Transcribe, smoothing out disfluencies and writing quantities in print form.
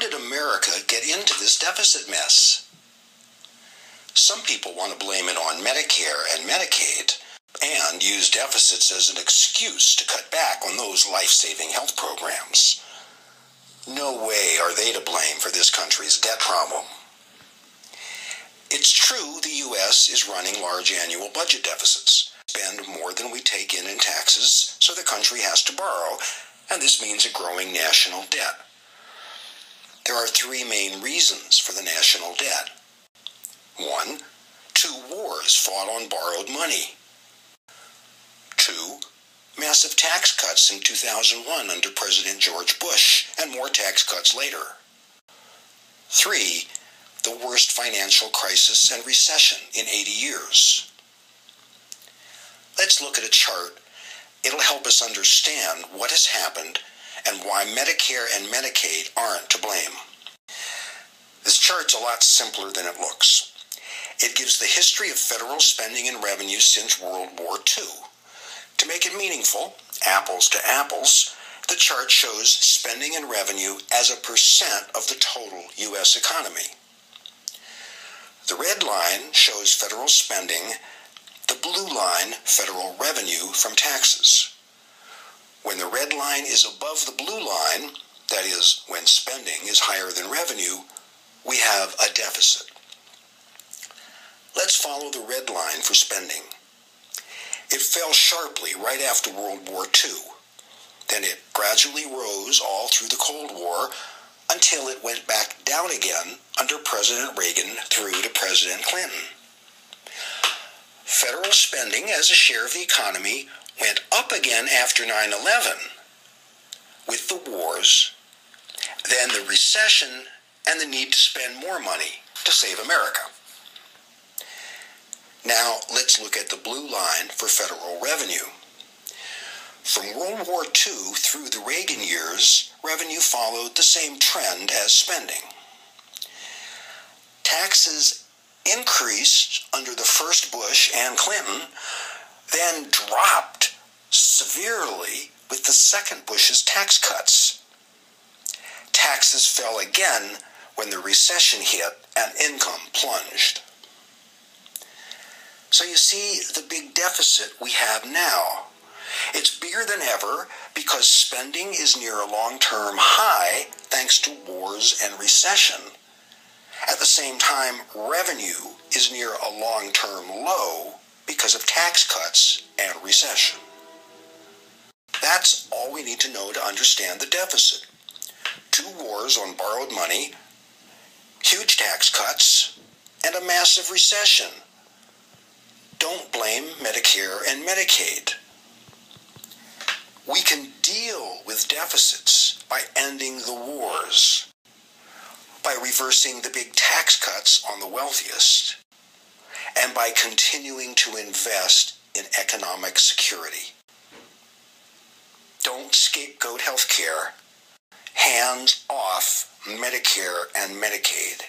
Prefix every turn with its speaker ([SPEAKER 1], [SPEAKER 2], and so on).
[SPEAKER 1] did America get into this deficit mess? Some people want to blame it on Medicare and Medicaid and use deficits as an excuse to cut back on those life-saving health programs. No way are they to blame for this country's debt problem. It's true the U.S. is running large annual budget deficits, spend more than we take in taxes, so the country has to borrow, and this means a growing national debt. There are three main reasons for the national debt. 1. 2 wars fought on borrowed money. 2. Massive tax cuts in 2001 under President George Bush, and more tax cuts later. 3. The worst financial crisis and recession in 80 years. Let's look at a chart. It'll help us understand what has happened and why Medicare and Medicaid aren't to blame. This chart's a lot simpler than it looks. It gives the history of federal spending and revenue since World War II. To make it meaningful, apples to apples, the chart shows spending and revenue as a percent of the total U.S. economy. The red line shows federal spending, the blue line federal revenue from taxes. When the red line is above the blue line, that is, when spending is higher than revenue, we have a deficit. Let's follow the red line for spending. It fell sharply right after World War II. Then it gradually rose all through the Cold War until it went back down again under President Reagan through to President Clinton. Federal spending as a share of the economy went up again after 9/11 with the wars, then the recession, and the need to spend more money to save America. Now let's look at the blue line for federal revenue. From World War II through the Reagan years, revenue followed the same trend as spending. Taxes increased under the first Bush and Clinton, then dropped severely with the second Bush's tax cuts. Taxes fell again when the recession hit and income plunged. So you see the big deficit we have now. It's bigger than ever because spending is near a long-term high thanks to wars and recession. At the same time, revenue is near a long-term low because of tax cuts and recession. That's all we need to know to understand the deficit. 2 wars on borrowed money, huge tax cuts, and a massive recession. Don't blame Medicare and Medicaid. We can deal with deficits by ending the wars, by reversing the big tax cuts on the wealthiest, and by continuing to invest in economic security. Don't scapegoat health care. Hands off Medicare and Medicaid.